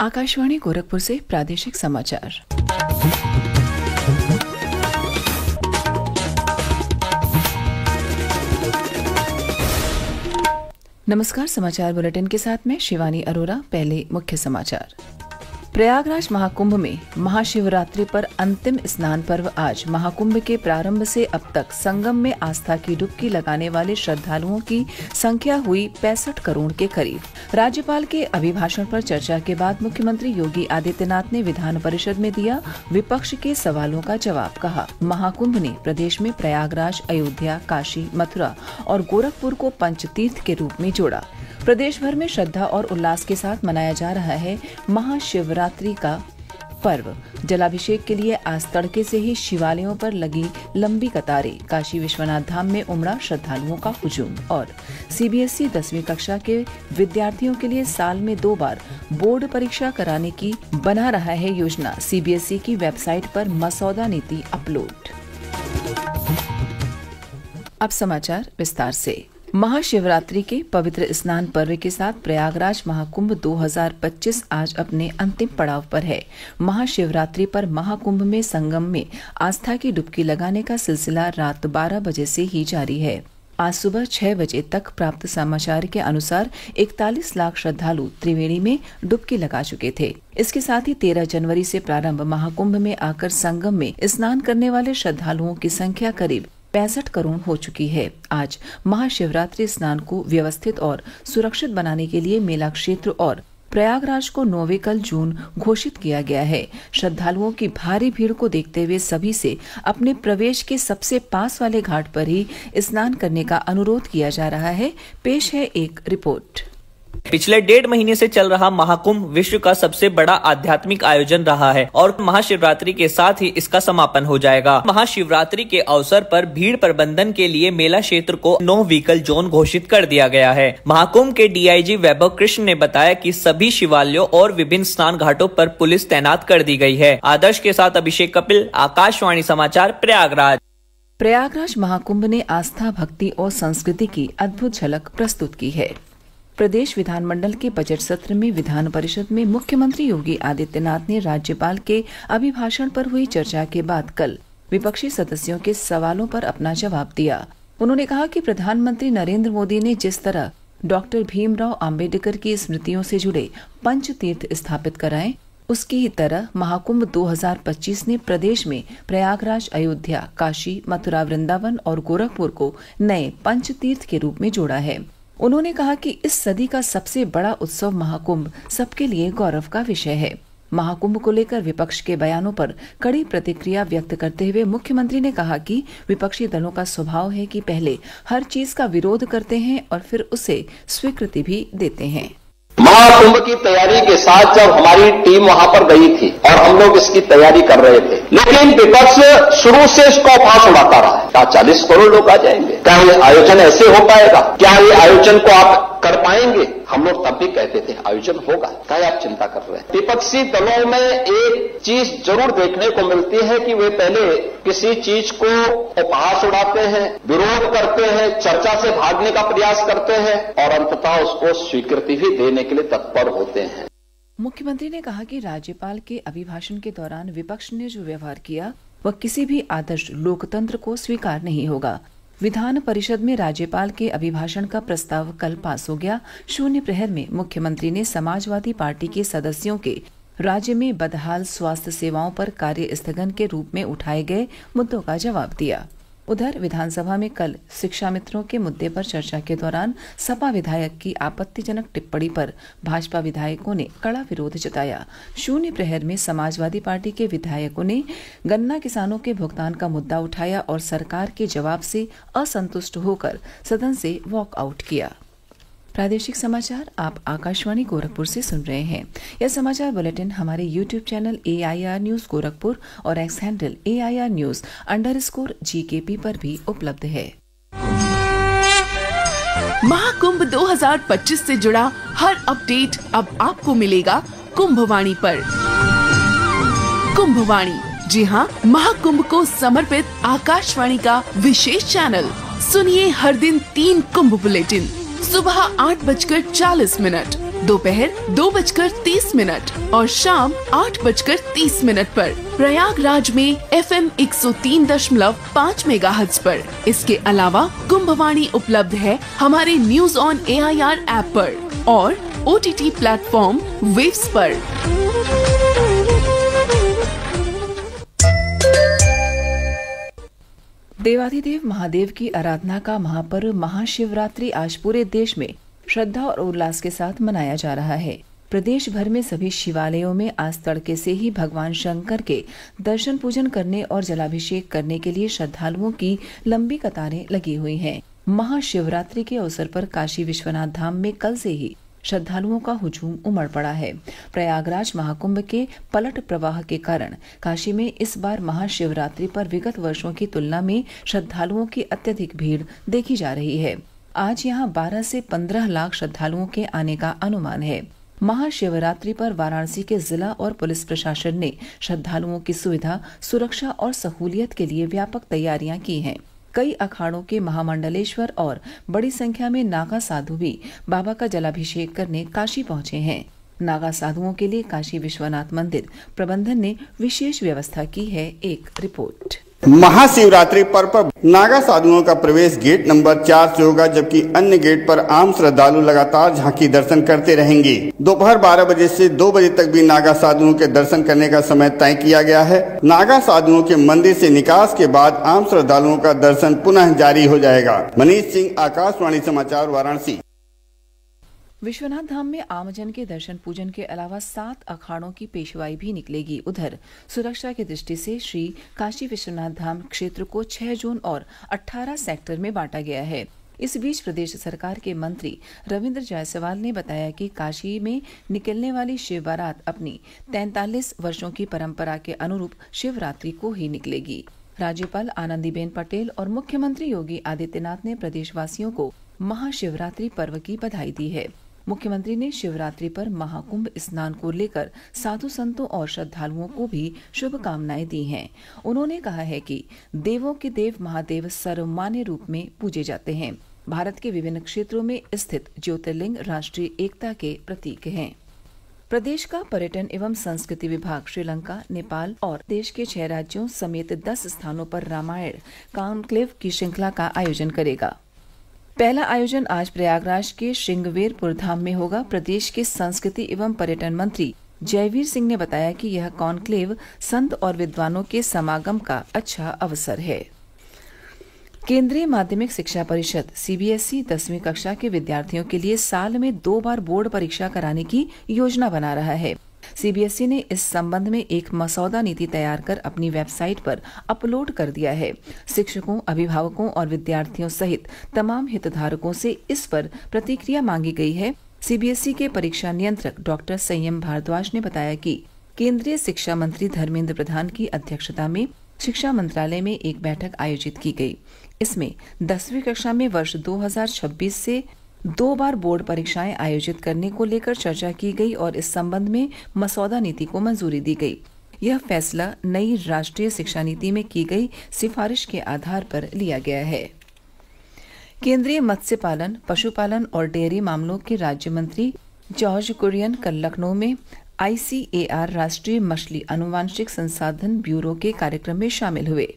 आकाशवाणी गोरखपुर से प्रादेशिक समाचार। नमस्कार, समाचार बुलेटिन के साथ में शिवानी अरोरा। पहले मुख्य समाचार। प्रयागराज महाकुंभ में महाशिवरात्रि पर अंतिम स्नान पर्व आज। महाकुंभ के प्रारंभ से अब तक संगम में आस्था की डुबकी लगाने वाले श्रद्धालुओं की संख्या हुई 65 करोड़ के करीब। राज्यपाल के अभिभाषण पर चर्चा के बाद मुख्यमंत्री योगी आदित्यनाथ ने विधान परिषद में दिया विपक्ष के सवालों का जवाब। कहा, महाकुंभ ने प्रदेश में प्रयागराज, अयोध्या, काशी, मथुरा और गोरखपुर को पंचतीर्थ के रूप में जोड़ा। प्रदेश भर में श्रद्धा और उल्लास के साथ मनाया जा रहा है महाशिवरात्रि का पर्व। जलाभिषेक के लिए आज तड़के से ही शिवालयों पर लगी लंबी कतारें। काशी विश्वनाथ धाम में उमड़ा श्रद्धालुओं का हुजूम। और सीबीएसई 10वीं कक्षा के विद्यार्थियों के लिए साल में 2 बार बोर्ड परीक्षा कराने की बना रहा है योजना। सीबीएसई की वेबसाइट पर मसौदा नीति अपलोड। अब समाचार विस्तार से। महाशिवरात्रि के पवित्र स्नान पर्व के साथ प्रयागराज महाकुंभ 2025 आज अपने अंतिम पड़ाव पर है। महाशिवरात्रि पर महाकुंभ में संगम में आस्था की डुबकी लगाने का सिलसिला रात 12 बजे से ही जारी है। आज सुबह 6 बजे तक प्राप्त समाचार के अनुसार 41 लाख श्रद्धालु त्रिवेणी में डुबकी लगा चुके थे। इसके साथ ही 13 जनवरी से प्रारंभ महाकुंभ में आकर संगम में स्नान करने वाले श्रद्धालुओं की संख्या करीब 65 करोड़ हो चुकी है। आज महाशिवरात्रि स्नान को व्यवस्थित और सुरक्षित बनाने के लिए मेला क्षेत्र और प्रयागराज को नो व्हीकल जोन घोषित किया गया है। श्रद्धालुओं की भारी भीड़ को देखते हुए सभी से अपने प्रवेश के सबसे पास वाले घाट पर ही स्नान करने का अनुरोध किया जा रहा है। पेश है एक रिपोर्ट। पिछले 1.5 महीने से चल रहा महाकुंभ विश्व का सबसे बड़ा आध्यात्मिक आयोजन रहा है और महाशिवरात्रि के साथ ही इसका समापन हो जाएगा। महाशिवरात्रि के अवसर पर भीड़ प्रबंधन के लिए मेला क्षेत्र को नो व्हीकल जोन घोषित कर दिया गया है। महाकुंभ के डीआईजी वैभव कृष्ण ने बताया कि सभी शिवालयों और विभिन्न स्नान घाटों पर पुलिस तैनात कर दी गई है। आदर्श के साथ अभिषेक कपिल, आकाशवाणी समाचार, प्रयागराज। प्रयागराज महाकुंभ ने आस्था, भक्ति और संस्कृति की अद्भुत झलक प्रस्तुत की है। प्रदेश विधानमंडल के बजट सत्र में विधान परिषद में मुख्यमंत्री योगी आदित्यनाथ ने राज्यपाल के अभिभाषण पर हुई चर्चा के बाद कल विपक्षी सदस्यों के सवालों पर अपना जवाब दिया। उन्होंने कहा कि प्रधानमंत्री नरेंद्र मोदी ने जिस तरह डॉक्टर भीमराव आम्बेडकर की स्मृतियों से जुड़े पंचतीर्थ स्थापित कराए, उसकी ही तरह महाकुंभ 2025 ने प्रदेश में प्रयागराज, अयोध्या, काशी, मथुरा, वृंदावन और गोरखपुर को नए पंचतीर्थ के रूप में जोड़ा है। उन्होंने कहा कि इस सदी का सबसे बड़ा उत्सव महाकुंभ सबके लिए गौरव का विषय है। महाकुंभ को लेकर विपक्ष के बयानों पर कड़ी प्रतिक्रिया व्यक्त करते हुए मुख्यमंत्री ने कहा कि विपक्षी दलों का स्वभाव है कि पहले हर चीज का विरोध करते हैं और फिर उसे स्वीकृति भी देते हैं। महाकुंभ की तैयारी के साथ जब हमारी टीम वहां पर गई थी और हम लोग इसकी तैयारी कर रहे थे, लेकिन विपक्ष शुरू से इसको अफवाह उड़ाता रहा। क्या 40 करोड़ लोग आ जाएंगे? क्या ये आयोजन ऐसे हो पाएगा? क्या ये आयोजन को आप कर पाएंगे? हम लोग तब भी कहते थे आयोजन होगा। क्या आप चिंता कर रहे हैं? विपक्षी दलों में एक चीज जरूर देखने को मिलती है कि वे पहले किसी चीज को उपहास उड़ाते हैं, विरोध करते हैं, चर्चा से भागने का प्रयास करते हैं और अंततः उसको स्वीकृति भी देने के लिए तत्पर होते हैं। मुख्यमंत्री ने कहा कि राज्यपाल के अभिभाषण के दौरान विपक्ष ने जो व्यवहार किया वह किसी भी आदर्श लोकतंत्र को स्वीकार नहीं होगा। विधान परिषद में राज्यपाल के अभिभाषण का प्रस्ताव कल पास हो गया। शून्य प्रहर में मुख्यमंत्री ने समाजवादी पार्टी के सदस्यों के राज्य में बदहाल स्वास्थ्य सेवाओं पर कार्य स्थगन के रूप में उठाए गए मुद्दों का जवाब दिया। उधर विधानसभा में कल शिक्षा मित्रों के मुद्दे पर चर्चा के दौरान सपा विधायक की आपत्तिजनक टिप्पणी पर भाजपा विधायकों ने कड़ा विरोध जताया। शून्य प्रहर में समाजवादी पार्टी के विधायकों ने गन्ना किसानों के भुगतान का मुद्दा उठाया और सरकार के जवाब से असंतुष्ट होकर सदन से वॉक आउट किया। प्रादेशिक समाचार आप आकाशवाणी गोरखपुर से सुन रहे हैं। यह समाचार बुलेटिन हमारे YouTube channel AIR news Gorakhpur और एक्स हैंडल AIR न्यूज_GKP पर भी उपलब्ध है। महाकुंभ 2025 से जुड़ा हर अपडेट अब आपको मिलेगा कुंभवाणी पर। कुंभवाणी, जी हाँ, महाकुंभ को समर्पित आकाशवाणी का विशेष चैनल। सुनिए हर दिन 3 कुंभ बुलेटिन सुबह 8:40 दोपहर 2:30 और शाम 8:30 पर प्रयागराज में FM 103.5 मेगाहर्ट्ज पर। इसके अलावा कुंभवाणी उपलब्ध है हमारे न्यूज ऑन AIR ऐप पर और OTT प्लेटफॉर्म वेव्स पर। देवाधिदेव महादेव की आराधना का महापर्व महाशिवरात्रि आज पूरे देश में श्रद्धा और उल्लास के साथ मनाया जा रहा है। प्रदेश भर में सभी शिवालयों में आज तड़के से ही भगवान शंकर के दर्शन पूजन करने और जलाभिषेक करने के लिए श्रद्धालुओं की लंबी कतारें लगी हुई हैं। महाशिवरात्रि के अवसर पर काशी विश्वनाथ धाम में कल से ही श्रद्धालुओं का हुजूम उमड़ पड़ा है। प्रयागराज महाकुंभ के पलट प्रवाह के कारण काशी में इस बार महाशिवरात्रि पर विगत वर्षों की तुलना में श्रद्धालुओं की अत्यधिक भीड़ देखी जा रही है। आज यहां 12 से 15 लाख श्रद्धालुओं के आने का अनुमान है। महाशिवरात्रि पर वाराणसी के जिला और पुलिस प्रशासन ने श्रद्धालुओं की सुविधा, सुरक्षा और सहूलियत के लिए व्यापक तैयारियां की हैं। कई अखाड़ों के महामंडलेश्वर और बड़ी संख्या में नागा साधु भी बाबा का जलाभिषेक करने काशी पहुंचे हैं। नागा साधुओं के लिए काशी विश्वनाथ मंदिर प्रबंधन ने विशेष व्यवस्था की है। एक रिपोर्ट। महाशिवरात्रि पर्व पर नागा साधुओं का प्रवेश गेट नंबर 4 से होगा, जबकि अन्य गेट पर आम श्रद्धालु लगातार झांकी दर्शन करते रहेंगे। दोपहर 12 बजे से 2 बजे तक भी नागा साधुओं के दर्शन करने का समय तय किया गया है। नागा साधुओं के मंदिर से निकास के बाद आम श्रद्धालुओं का दर्शन पुनः जारी हो जाएगा। मनीष सिंह, आकाशवाणी समाचार, वाराणसी। विश्वनाथ धाम में आमजन के दर्शन पूजन के अलावा 7 अखाड़ों की पेशवाई भी निकलेगी। उधर सुरक्षा की दृष्टि से श्री काशी विश्वनाथ धाम क्षेत्र को 6 जोन और 18 सेक्टर में बांटा गया है। इस बीच प्रदेश सरकार के मंत्री रविंद्र जायसवाल ने बताया कि काशी में निकलने वाली शिव बारात अपनी 43 वर्षों की परंपरा के अनुरूप शिवरात्रि को ही निकलेगी। राज्यपाल आनंदीबेन पटेल और मुख्यमंत्री योगी आदित्यनाथ ने प्रदेशवासियों को महाशिवरात्रि पर्व की बधाई दी है। मुख्यमंत्री ने शिवरात्रि पर महाकुंभ स्नान को लेकर साधु संतों और श्रद्धालुओं को भी शुभकामनाएं दी हैं। उन्होंने कहा है कि देवों के देव महादेव सर्वमान्य रूप में पूजे जाते हैं। भारत के विभिन्न क्षेत्रों में स्थित ज्योतिर्लिंग राष्ट्रीय एकता के प्रतीक हैं। प्रदेश का पर्यटन एवं संस्कृति विभाग श्रीलंका, नेपाल और देश के 6 राज्यों समेत 10 स्थानों पर रामायण कॉन्क्लेव की श्रृंखला का आयोजन करेगा। पहला आयोजन आज प्रयागराज के श्रृंगवेरपुर धाम में होगा। प्रदेश के संस्कृति एवं पर्यटन मंत्री जयवीर सिंह ने बताया कि यह कॉन्क्लेव संत और विद्वानों के समागम का अच्छा अवसर है। केंद्रीय माध्यमिक शिक्षा परिषद CBSE 10वीं कक्षा के विद्यार्थियों के लिए साल में 2 बार बोर्ड परीक्षा कराने की योजना बना रहा है। CBSE ने इस संबंध में एक मसौदा नीति तैयार कर अपनी वेबसाइट पर अपलोड कर दिया है। शिक्षकों, अभिभावकों और विद्यार्थियों सहित तमाम हितधारकों से इस पर प्रतिक्रिया मांगी गई है। CBSE के परीक्षा नियंत्रक डॉक्टर संयम भारद्वाज ने बताया कि केंद्रीय शिक्षा मंत्री धर्मेंद्र प्रधान की अध्यक्षता में शिक्षा मंत्रालय में एक बैठक आयोजित की गई। इसमें 10वीं कक्षा में वर्ष 2026 से 2 बार बोर्ड परीक्षाएं आयोजित करने को लेकर चर्चा की गई और इस संबंध में मसौदा नीति को मंजूरी दी गई। यह फैसला नई राष्ट्रीय शिक्षा नीति में की गई सिफारिश के आधार पर लिया गया है। केंद्रीय मत्स्य पालन, पशुपालन और डेयरी मामलों के राज्य मंत्री जॉर्ज कुरियन कल लखनऊ में ICAR राष्ट्रीय मछली अनुवांशिक संसाधन ब्यूरो के कार्यक्रम में शामिल हुए।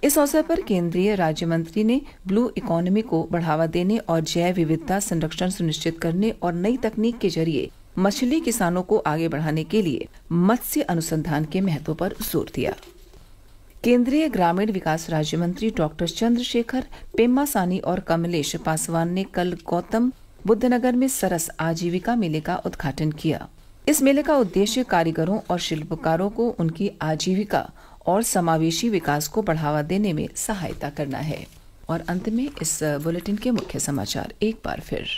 इस अवसर पर केंद्रीय राज्य मंत्री ने ब्लू इकोनॉमी को बढ़ावा देने और जैव विविधता संरक्षण सुनिश्चित करने और नई तकनीक के जरिए मछली किसानों को आगे बढ़ाने के लिए मत्स्य अनुसंधान के महत्व पर जोर दिया। केंद्रीय ग्रामीण विकास राज्य मंत्री डॉक्टर चंद्रशेखर पेम्मासानी और कमलेश पासवान ने कल गौतम बुद्ध नगर में सरस आजीविका मेले का उद्घाटन किया। इस मेले का उद्देश्य कारीगरों और शिल्पकारों को उनकी आजीविका और समावेशी विकास को बढ़ावा देने में सहायता करना है। और अंत में इस बुलेटिन के मुख्य समाचार एक बार फिर।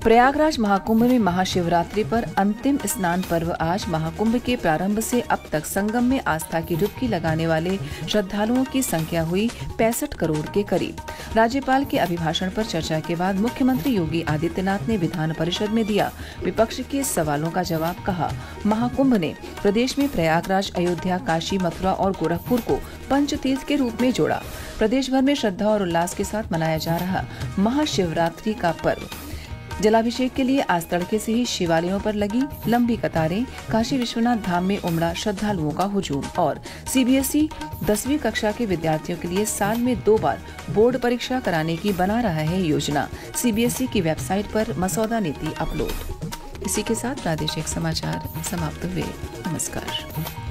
प्रयागराज महाकुंभ में महाशिवरात्रि पर अंतिम स्नान पर्व आज महाकुंभ के प्रारंभ से अब तक संगम में आस्था की डुबकी लगाने वाले श्रद्धालुओं की संख्या हुई 65 करोड़ के करीब। राज्यपाल के अभिभाषण पर चर्चा के बाद मुख्यमंत्री योगी आदित्यनाथ ने विधान परिषद में दिया विपक्ष के सवालों का जवाब। कहा, महाकुंभ ने प्रदेश में प्रयागराज, अयोध्या, काशी, मथुरा और गोरखपुर को पंचतीर्थ के रूप में जोड़ा। प्रदेश भर में श्रद्धा और उल्लास के साथ मनाया जा रहा महाशिवरात्रि का पर्व जलाभिषेक के लिए आज तड़के से ही शिवालयों पर लगी लंबी कतारें। काशी विश्वनाथ धाम में उमड़ा श्रद्धालुओं का हुजूम। और सीबीएसई 10वीं कक्षा के विद्यार्थियों के लिए साल में 2 बार बोर्ड परीक्षा कराने की बना रहा है योजना। सीबीएसई की वेबसाइट पर मसौदा नीति अपलोड। इसी के साथ प्रादेशिक समाचार समाप्त हुए। नमस्कार।